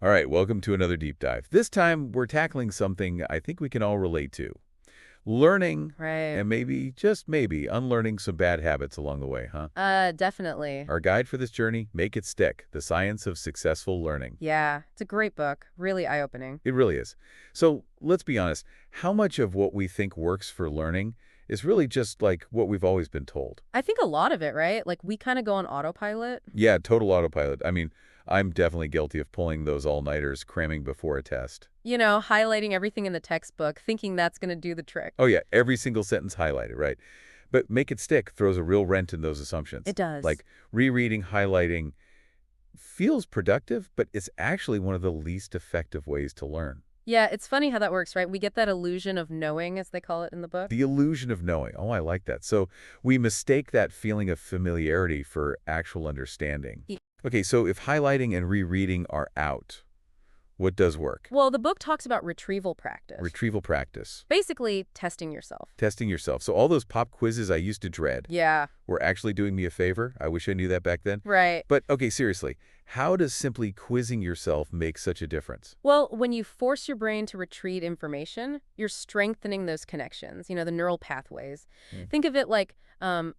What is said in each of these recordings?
All right, welcome to another deep dive. This time, we're tackling something I think we can all relate to. Learning, Right. and maybe, just maybe, unlearning some bad habits along the way, huh? Definitely. Our guide for this journey, Make It Stick, The Science of Successful Learning. Yeah, it's a great book. Really eye-opening. It really is. So, let's be honest, how much of what we think works for learning is really just like what we've always been told? I think a lot of it, right? Like we kind of go on autopilot. Yeah, total autopilot. I mean, I'm definitely guilty of pulling those all-nighters, cramming before a test. Highlighting everything in the textbook, thinking that's going to do the trick. Oh yeah, every single sentence highlighted, right? But Make It Stick throws a real wrench in those assumptions. It does. Like rereading, highlighting feels productive, but it's actually one of the least effective ways to learn. Yeah, it's funny how that works, right? We get that illusion of knowing, as they call it in the book. The illusion of knowing. Oh, I like that. So we mistake that feeling of familiarity for actual understanding. Ye- Okay, so if highlighting and rereading are out, what does work? Well, the book talks about retrieval practice. Retrieval practice. Basically, testing yourself. Testing yourself. So all those pop quizzes I used to dread Yeah, were actually doing me a favor. I wish I knew that back then. right. But, okay, seriously, how does simply quizzing yourself make such a difference? Well, when you force your brain to retrieve information, you're strengthening those connections, the neural pathways. Hmm. Think of it like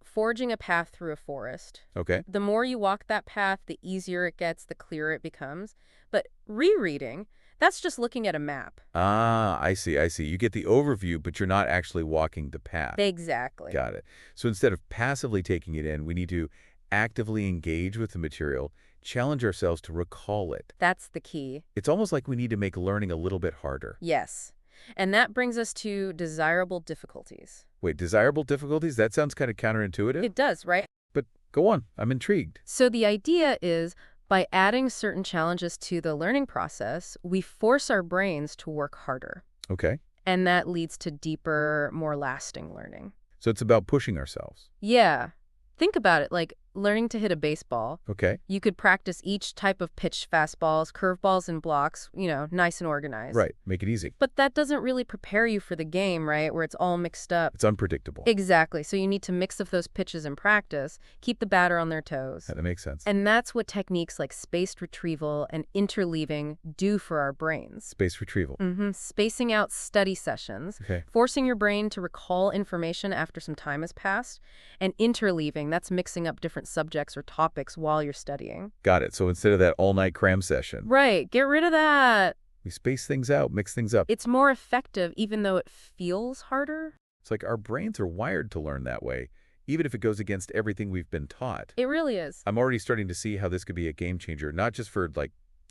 forging a path through a forest. Okay. The more you walk that path, the easier it gets, the clearer it becomes. But rereading, that's just looking at a map. Ah, I see, I see. You get the overview, but you're not actually walking the path. Exactly. Got it. So instead of passively taking it in, we need to actively engage with the material, challenge ourselves to recall it. That's the key. It's almost like we need to make learning a little bit harder. Yes. And that brings us to desirable difficulties. Wait, desirable difficulties? That sounds kind of counterintuitive. It does, right? But go on, I'm intrigued. So the idea is by adding certain challenges to the learning process, we force our brains to work harder. Okay. And that leads to deeper, more lasting learning. So it's about pushing ourselves. Yeah. Think about it like learning to hit a baseball. Okay. You could practice each type of pitch, fastballs, curveballs, and blocks, nice and organized. Right. Make it easy. But that doesn't really prepare you for the game, right, where it's all mixed up. It's unpredictable. Exactly. So you need to mix up those pitches in practice, keep the batter on their toes. That makes sense. And that's what techniques like spaced retrieval and interleaving do for our brains. Space retrieval. Spacing out study sessions, Okay. forcing your brain to recall information after some time has passed, and interleaving, that's mixing up different subjects or topics while you're studying. Got it. So instead of that all-night cram session, Right, get rid of that. we space things out, mix things up. It's more effective even though it feels harder. It's like our brains are wired to learn that way, even if it goes against everything we've been taught. It really is. I'm already starting to see how this could be a game changer, not just for,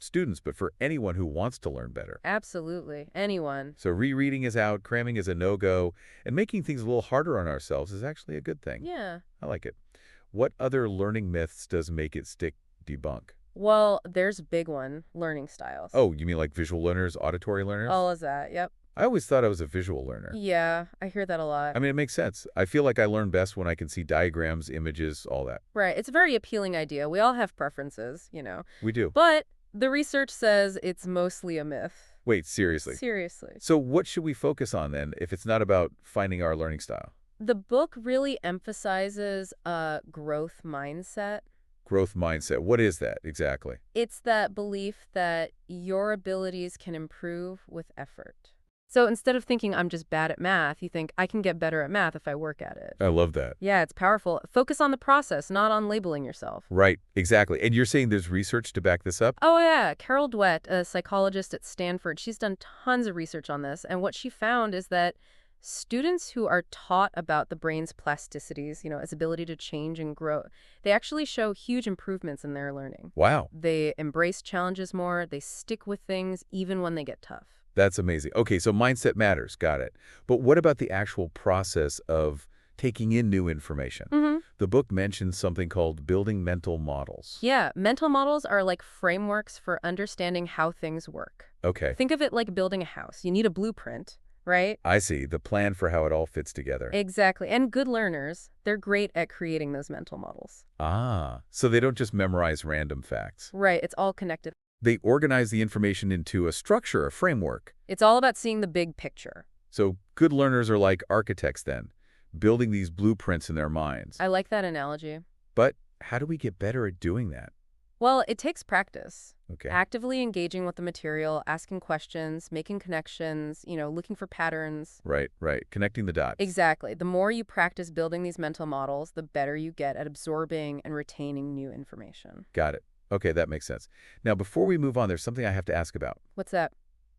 students, but for anyone who wants to learn better. Absolutely. Anyone. So rereading is out, cramming is a no-go, and making things a little harder on ourselves is actually a good thing. Yeah. I like it. What other learning myths does Make It Stick debunk? Well, there's a big one, learning styles. Oh, you mean like visual learners, auditory learners? All of that, yep. I always thought I was a visual learner. Yeah, I hear that a lot. I mean, it makes sense. I feel like I learn best when I can see diagrams, images, all that. Right, it's a very appealing idea. We all have preferences, We do. But the research says it's mostly a myth. Wait, seriously. Seriously. So what should we focus on then if it's not about finding our learning style? The book really emphasizes a growth mindset. Growth mindset. What is that exactly? It's that belief that your abilities can improve with effort. So instead of thinking I'm just bad at math, you think I can get better at math if I work at it. I love that. Yeah, it's powerful. Focus on the process, not on labeling yourself. Right, exactly. And you're saying there's research to back this up? Oh, yeah. Carol Dweck, a psychologist at Stanford, she's done tons of research on this. And what she found is that students who are taught about the brain's plasticities, its ability to change and grow, they actually show huge improvements in their learning. Wow. They embrace challenges more. They stick with things even when they get tough. That's amazing. Okay, so mindset matters. Got it. But what about the actual process of taking in new information? The book mentions something called building mental models. Yeah, mental models are like frameworks for understanding how things work. Okay. Think of it like building a house. You need a blueprint, right? I see. The plan for how it all fits together. Exactly. And good learners, they're great at creating those mental models. Ah, so they don't just memorize random facts. Right, it's all connected. They organize the information into a structure, a framework. It's all about seeing the big picture. So good learners are like architects then, building these blueprints in their minds. I like that analogy. But how do we get better at doing that? Well, it takes practice. Okay. Actively engaging with the material, asking questions, making connections, looking for patterns. Right, right. Connecting the dots. Exactly. The more you practice building these mental models, the better you get at absorbing and retaining new information. Got it. Okay, that makes sense. Now, before we move on, there's something I have to ask about. What's that?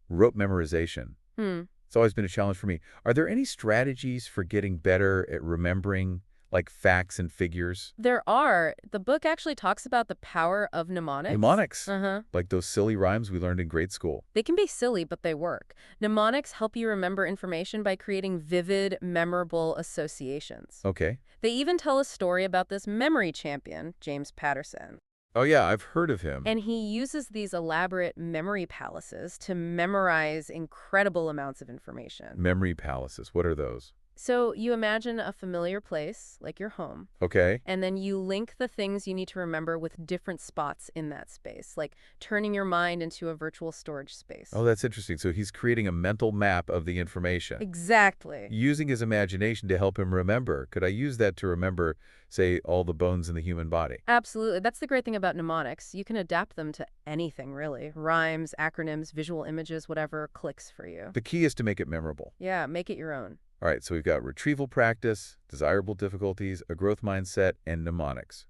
Rote memorization. Hmm. It's always been a challenge for me. Are there any strategies for getting better at remembering, like facts and figures? There are. The book actually talks about the power of mnemonics. Mnemonics, Uh-huh. like those silly rhymes we learned in grade school. They can be silly, but they work. Mnemonics help you remember information by creating vivid, memorable associations. Okay. They even tell a story about this memory champion, James Patterson. Oh, yeah, I've heard of him. And he uses these elaborate memory palaces to memorize incredible amounts of information. Memory palaces. What are those? So you imagine a familiar place, like your home, Okay. and then you link the things you need to remember with different spots in that space, like turning your mind into a virtual storage space. Oh, that's interesting. So he's creating a mental map of the information, Exactly. using his imagination to help him remember. Could I use that to remember, say, all the bones in the human body? Absolutely. That's the great thing about mnemonics. You can adapt them to anything, really. Rhymes, acronyms, visual images, whatever clicks for you. The key is to make it memorable. Yeah, make it your own. All right, so we've got retrieval practice, desirable difficulties, a growth mindset, and mnemonics.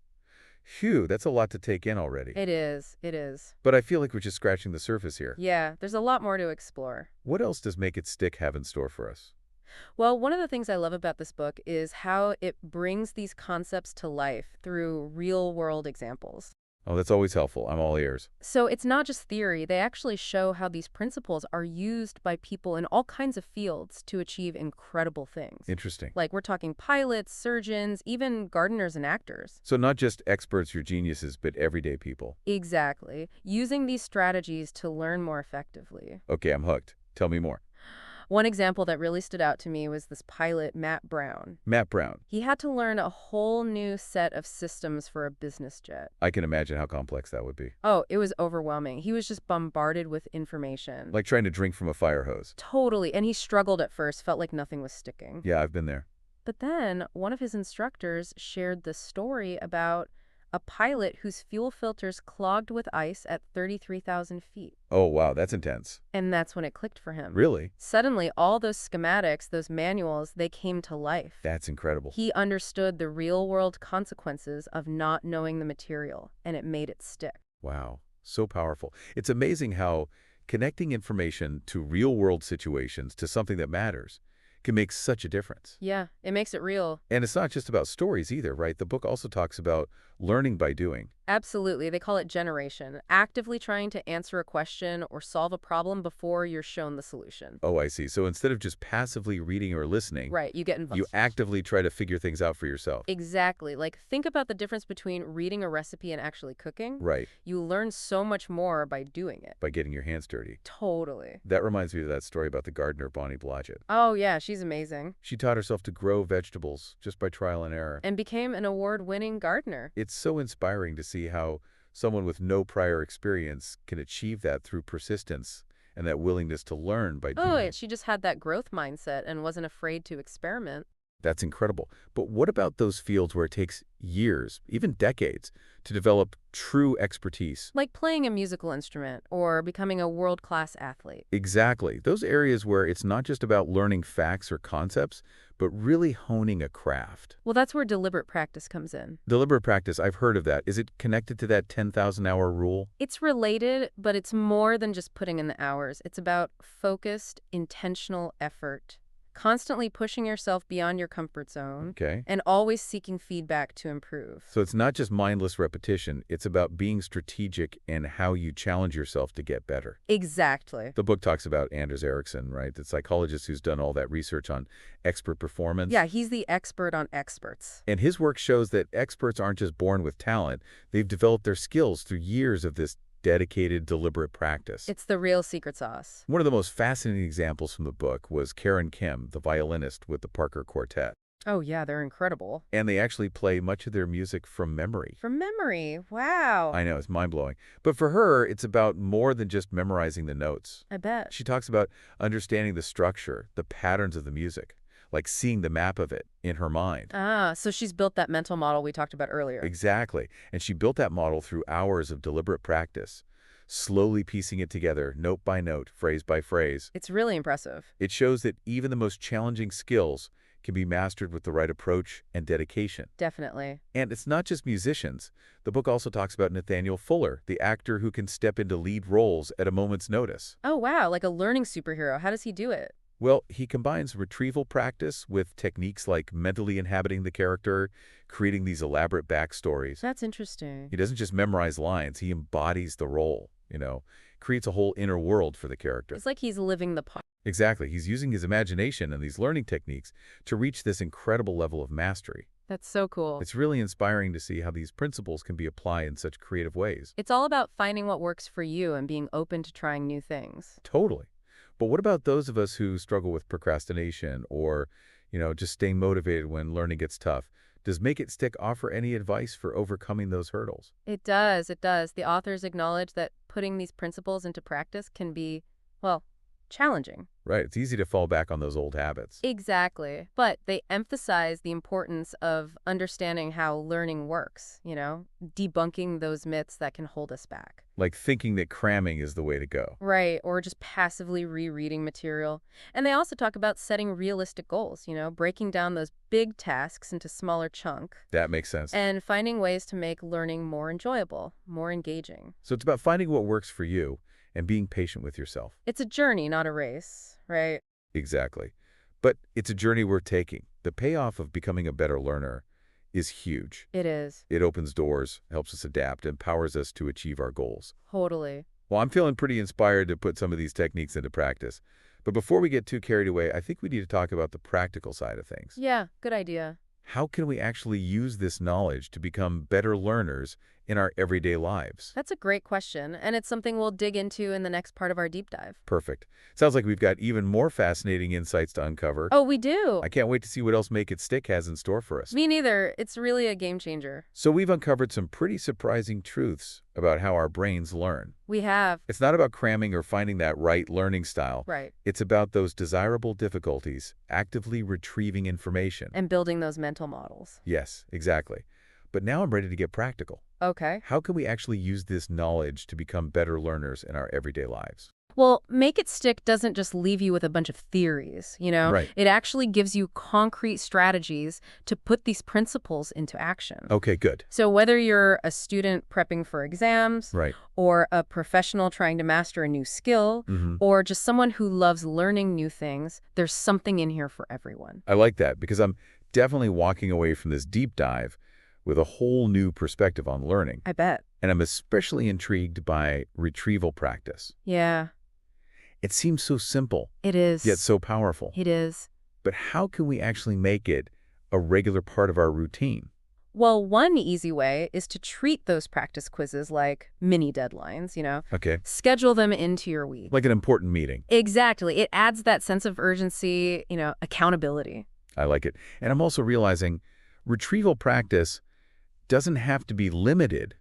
Phew, that's a lot to take in already. It is. It is. But I feel like we're just scratching the surface here. Yeah, there's a lot more to explore. What else does Make It Stick have in store for us? Well, one of the things I love about this book is how it brings these concepts to life through real-world examples. Oh, that's always helpful. I'm all ears. So it's not just theory. They actually show how these principles are used by people in all kinds of fields to achieve incredible things. Interesting. Like we're talking pilots, surgeons, even gardeners and actors. So not just experts or geniuses, but everyday people. Exactly. Using these strategies to learn more effectively. Okay, I'm hooked. Tell me more. One example that really stood out to me was this pilot, Matt Brown. Matt Brown. He had to learn a whole new set of systems for a business jet. I can imagine how complex that would be. Oh, it was overwhelming. He was just bombarded with information. Like trying to drink from a fire hose. Totally. And he struggled at first, felt like nothing was sticking. Yeah, I've been there. But then one of his instructors shared the story about a pilot whose fuel filters clogged with ice at 33,000 feet. Oh, wow, that's intense. And that's when it clicked for him. Really? Suddenly, all those schematics, those manuals, they came to life. That's incredible. He understood the real-world consequences of not knowing the material, and it made it stick. Wow, so powerful. It's amazing how connecting information to real-world situations, to something that matters, can make such a difference. Yeah, it makes it real. And it's not just about stories either, right? The book also talks about learning by doing. Absolutely. They call it generation, actively trying to answer a question or solve a problem before you're shown the solution. Oh, I see. So instead of just passively reading or listening, Right, you get involved. you actively try to figure things out for yourself. Exactly. Like, think about the difference between reading a recipe and actually cooking. Right, You learn so much more by doing it. by getting your hands dirty. Totally. That reminds me of that story about the gardener, Bonnie Blodgett. Oh, yeah, she's amazing. She taught herself to grow vegetables just by trial and error. And became an award-winning gardener. It's so inspiring to see how someone with no prior experience can achieve that through persistence and that willingness to learn by doing Oh, it. she just had that growth mindset and wasn't afraid to experiment. That's incredible. But what about those fields where it takes years, even decades, to develop true expertise? Like playing a musical instrument or becoming a world-class athlete. Exactly. Those areas where it's not just about learning facts or concepts, but really honing a craft. Well, that's where deliberate practice comes in. Deliberate practice, I've heard of that. Is it connected to that 10,000-hour rule? It's related, but it's more than just putting in the hours. It's about focused, intentional effort. Constantly pushing yourself beyond your comfort zone Okay. and always seeking feedback to improve. So it's not just mindless repetition. It's about being strategic and how you challenge yourself to get better. Exactly. The book talks about Anders Ericsson, right? The psychologist who's done all that research on expert performance. Yeah, he's the expert on experts. And his work shows that experts aren't just born with talent. They've developed their skills through years of this dedicated, deliberate practice. It's the real secret sauce. One of the most fascinating examples from the book was Karen Kim, the violinist with the Parker Quartet. Oh, yeah, they're incredible. And they actually play much of their music from memory. From memory. Wow. I know, it's mind-blowing. But for her, it's about more than just memorizing the notes. I bet. She talks about understanding the structure, the patterns of the music, like seeing the map of it in her mind. Ah, so she's built that mental model we talked about earlier. Exactly. And she built that model through hours of deliberate practice, slowly piecing it together, note by note, phrase by phrase. It's really impressive. It shows that even the most challenging skills can be mastered with the right approach and dedication. Definitely. And it's not just musicians. The book also talks about Nathaniel Fuller, the actor who can step into lead roles at a moment's notice. Oh, wow, like a learning superhero. How does he do it? Well, he combines retrieval practice with techniques like mentally inhabiting the character, creating these elaborate backstories. That's interesting. He doesn't just memorize lines, he embodies the role, creates a whole inner world for the character. It's like he's living the part. Exactly. He's using his imagination and these learning techniques to reach this incredible level of mastery. That's so cool. It's really inspiring to see how these principles can be applied in such creative ways. It's all about finding what works for you and being open to trying new things. Totally. But what about those of us who struggle with procrastination or, just staying motivated when learning gets tough? Does Make It Stick offer any advice for overcoming those hurdles? It does. It does. The authors acknowledge that putting these principles into practice can be, well, challenging. Right. It's easy to fall back on those old habits. Exactly. But they emphasize the importance of understanding how learning works, debunking those myths that can hold us back. Like thinking that cramming is the way to go. Right, or just passively rereading material. And they also talk about setting realistic goals, breaking down those big tasks into smaller chunks. That makes sense. And finding ways to make learning more enjoyable, more engaging. So it's about finding what works for you and being patient with yourself. It's a journey, not a race, right? Exactly. But it's a journey worth taking. The payoff of becoming a better learner is huge. It is. It opens doors, helps us adapt, empowers us to achieve our goals. Totally. Well, I'm feeling pretty inspired to put some of these techniques into practice. But before we get too carried away, I think we need to talk about the practical side of things. Yeah, good idea. How can we actually use this knowledge to become better learners in our everyday lives? That's a great question, and it's something we'll dig into in the next part of our deep dive. Perfect. Sounds like we've got even more fascinating insights to uncover. Oh, we do. I can't wait to see what else Make It Stick has in store for us. Me neither. It's really a game changer. So we've uncovered some pretty surprising truths about how our brains learn. We have. It's not about cramming or finding that right learning style. Right. It's about those desirable difficulties, actively retrieving information. And building those mental models. Yes, exactly. But now I'm ready to get practical. Okay. How can we actually use this knowledge to become better learners in our everyday lives? Well, Make It Stick doesn't just leave you with a bunch of theories, Right. It actually gives you concrete strategies to put these principles into action. Okay, good. So whether you're a student prepping for exams, Right. or a professional trying to master a new skill, or just someone who loves learning new things, there's something in here for everyone. I like that because I'm definitely walking away from this deep dive with a whole new perspective on learning. I bet. And I'm especially intrigued by retrieval practice. Yeah, It seems so simple, it is. yet so powerful. It is. But how can we actually make it a regular part of our routine? Well, one easy way is to treat those practice quizzes like mini deadlines, Okay. Schedule them into your week. Like an important meeting. Exactly. It adds that sense of urgency, accountability. I like it. And I'm also realizing retrieval practice doesn't have to be limited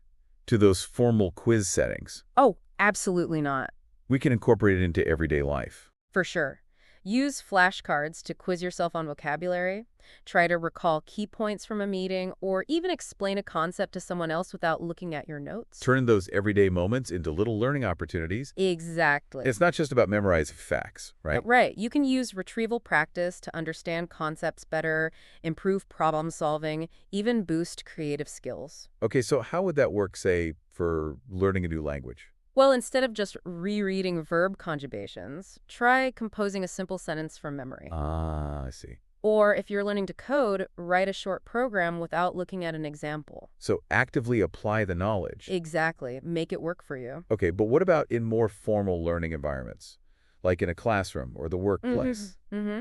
to those formal quiz settings. Oh, absolutely not. We can incorporate it into everyday life. For sure. Use flashcards to quiz yourself on vocabulary. Try to recall key points from a meeting, or even explain a concept to someone else without looking at your notes. Turn those everyday moments into little learning opportunities. Exactly. It's not just about memorizing facts, right? Right. You can use retrieval practice to understand concepts better, improve problem solving, even boost creative skills. Okay, so how would that work, say, for learning a new language? Well, instead of just rereading verb conjugations, try composing a simple sentence from memory. Ah, I see. Or if you're learning to code, write a short program without looking at an example. So actively apply the knowledge. Exactly. Make it work for you. Okay, but what about in more formal learning environments, like in a classroom or the workplace?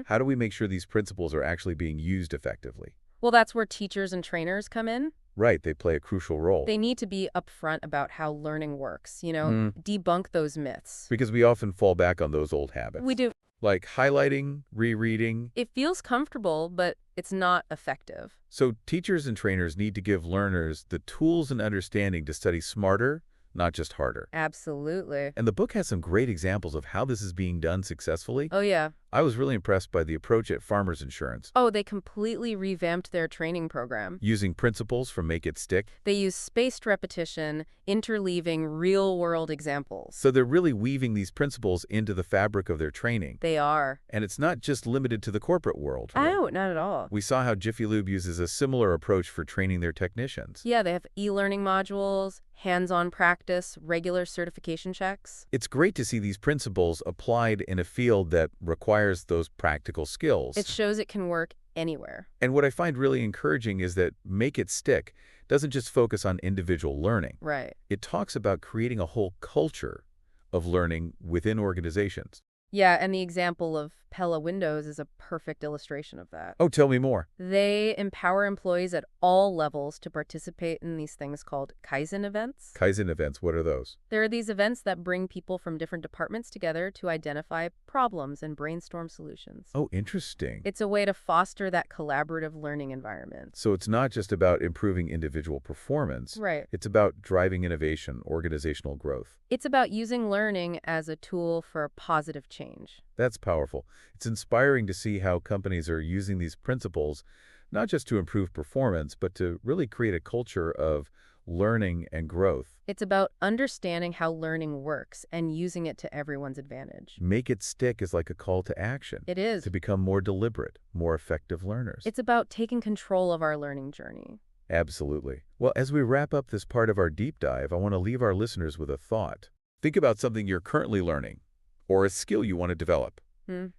How do we make sure these principles are actually being used effectively? Well, that's where teachers and trainers come in. Right, they play a crucial role. They need to be upfront about how learning works, debunk those myths. Because we often fall back on those old habits. We do. Like highlighting, rereading. It feels comfortable, but it's not effective. So teachers and trainers need to give learners the tools and understanding to study smarter, not just harder. Absolutely. And the book has some great examples of how this is being done successfully. Oh, yeah. I was really impressed by the approach at Farmers Insurance, Oh, they completely revamped their training program. using principles from Make It Stick. They use spaced repetition, interleaving real-world examples. So they're really weaving these principles into the fabric of their training. They are. And it's not just limited to the corporate world, right? Oh, not at all. We saw how Jiffy Lube uses a similar approach for training their technicians. Yeah, they have e-learning modules, hands-on practice, regular certification checks. It's great to see these principles applied in a field that requires those practical skills. It shows it can work anywhere. And what I find really encouraging is that Make It Stick doesn't just focus on individual learning. Right. It talks about creating a whole culture of learning within organizations. Yeah, and the example of Pella Windows is a perfect illustration of that. Oh, tell me more. They empower employees at all levels to participate in these things called Kaizen events. Kaizen events, what are those? There are these events that bring people from different departments together to identify problems and brainstorm solutions. Oh, interesting. It's a way to foster that collaborative learning environment. So it's not just about improving individual performance. Right. It's about driving innovation, organizational growth. It's about using learning as a tool for positive change. That's powerful. It's inspiring to see how companies are using these principles not just to improve performance, but to really create a culture of learning and growth. It's about understanding how learning works and using it to everyone's advantage. Make It Stick is like a call to action. It is. To become more deliberate, more effective learners. It's about taking control of our learning journey. Absolutely. Well, as we wrap up this part of our deep dive, I want to leave our listeners with a thought. Think about something you're currently learning or a skill you want to develop.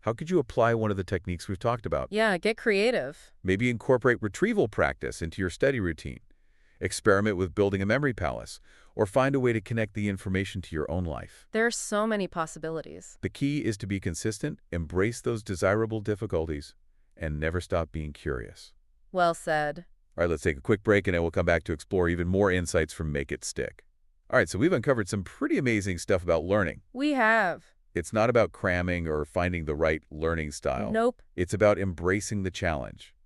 How could you apply one of the techniques we've talked about? Yeah, get creative. Maybe incorporate retrieval practice into your study routine. Experiment with building a memory palace, or find a way to connect the information to your own life. There are so many possibilities. The key is to be consistent, embrace those desirable difficulties, and never stop being curious. Well said. All right, let's take a quick break, and then we'll come back to explore even more insights from Make It Stick. All right, so we've uncovered some pretty amazing stuff about learning. We have. It's not about cramming or finding the right learning style. Nope. It's about embracing the challenge,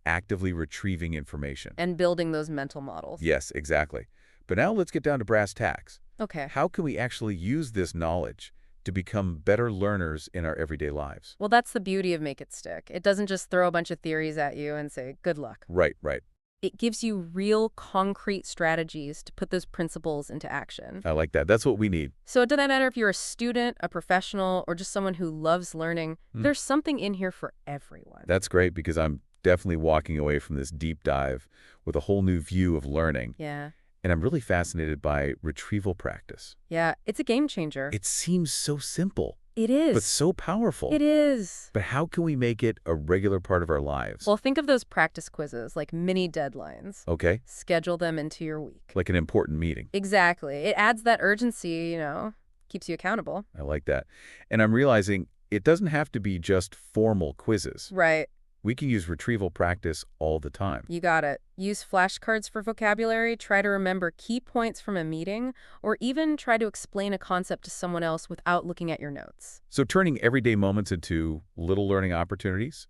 actively retrieving information. And building those mental models. Yes, exactly. But now let's get down to brass tacks. Okay. How can we actually use this knowledge to become better learners in our everyday lives? Well, that's the beauty of Make It Stick. It doesn't just throw a bunch of theories at you and say, good luck. Right, right. It gives you real, concrete strategies to put those principles into action. I like that. That's what we need. So it doesn't matter if you're a student, a professional, or just someone who loves learning. There's something in here for everyone. That's great because I'm definitely walking away from this deep dive with a whole new view of learning. Yeah. And I'm really fascinated by retrieval practice. Yeah, it's a game changer. It seems so simple, It is. but so powerful. It is. But how can we make it a regular part of our lives? Well, think of those practice quizzes like mini deadlines. Okay, Schedule them into your week. like an important meeting. Exactly. It adds that urgency, keeps you accountable. I like that. And I'm realizing it doesn't have to be just formal quizzes. Right. We can use retrieval practice all the time. You got it. Use flashcards for vocabulary, try to remember key points from a meeting, or even try to explain a concept to someone else without looking at your notes. So turning everyday moments into little learning opportunities.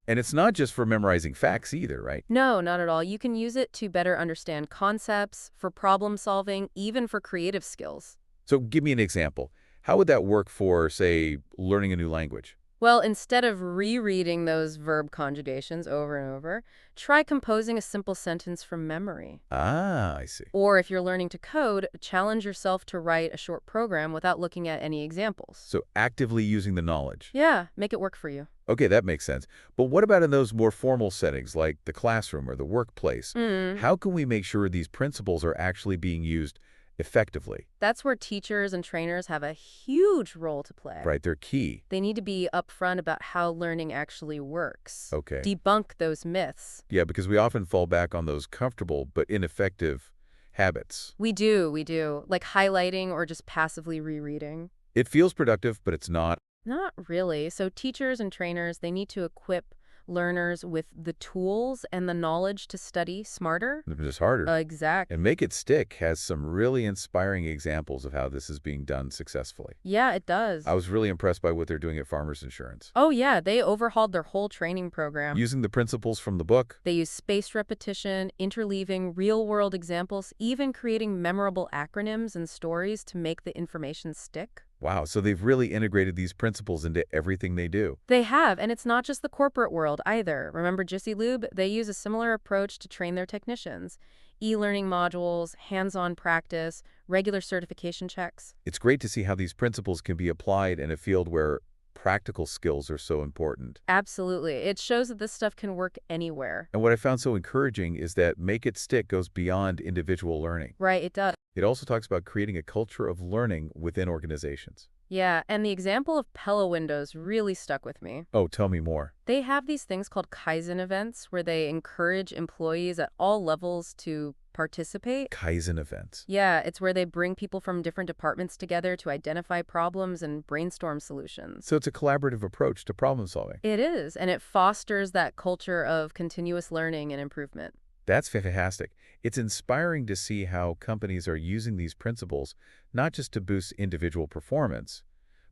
And it's not just for memorizing facts either, right? No, not at all. You can use it to better understand concepts, for problem solving, even for creative skills. So give me an example. How would that work for, say, learning a new language? Well, instead of rereading those verb conjugations over and over, try composing a simple sentence from memory. Ah, I see. Or if you're learning to code, challenge yourself to write a short program without looking at any examples. So actively using the knowledge. Yeah, make it work for you. Okay, that makes sense. But what about in those more formal settings like the classroom or the workplace? How can we make sure these principles are actually being used effectively? That's where teachers and trainers have a huge role to play. Right, they're key. They need to be upfront about how learning actually works. Okay. Debunk those myths. Yeah, because we often fall back on those comfortable but ineffective habits. We do. Like highlighting or just passively rereading. It feels productive, but it's not. Not really. So teachers and trainers, they need to equip learners with the tools and the knowledge to study smarter. It's just harder. Exactly. And Make It Stick has some really inspiring examples of how this is being done successfully. Yeah, it does. I was really impressed by what they're doing at Farmers Insurance. Oh, yeah. They overhauled their whole training program. Using the principles from the book. They use spaced repetition, interleaving real-world examples, even creating memorable acronyms and stories to make the information stick. Wow, so they've really integrated these principles into everything they do. They have, and it's not just the corporate world either. Remember Jissy Lube? They use a similar approach to train their technicians. E-learning modules, hands-on practice, regular certification checks. It's great to see how these principles can be applied in a field where practical skills are so important. Absolutely. It shows that this stuff can work anywhere. And what I found so encouraging is that make it stick goes beyond individual learning. Right, it does. It also talks about creating a culture of learning within organizations. Yeah, and the example of Pella Windows really stuck with me. Oh, tell me more. They have these things called Kaizen events where they encourage employees at all levels to participate. Kaizen events. Yeah, it's where they bring people from different departments together to identify problems and brainstorm solutions. So it's a collaborative approach to problem solving. It is, and it fosters that culture of continuous learning and improvement. That's fantastic. It's inspiring to see how companies are using these principles not just to boost individual performance,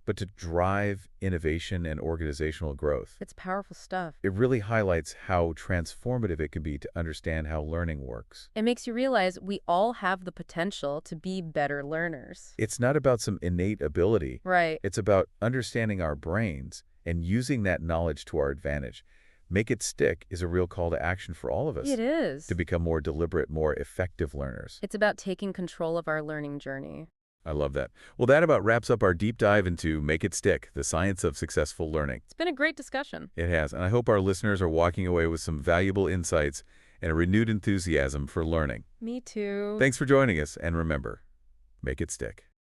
but to drive innovation and organizational growth. It's powerful stuff. It really highlights how transformative it can be to understand how learning works. It makes you realize we all have the potential to be better learners. It's not about some innate ability. Right. It's about understanding our brains and using that knowledge to our advantage. Make it stick is a real call to action for all of us. It is. To become more deliberate, more effective learners. It's about taking control of our learning journey. I love that. Well, that about wraps up our deep dive into Make It Stick, the science of successful learning. It's been a great discussion. It has, and I hope our listeners are walking away with some valuable insights and a renewed enthusiasm for learning. Me too. Thanks for joining us, and remember, make it stick.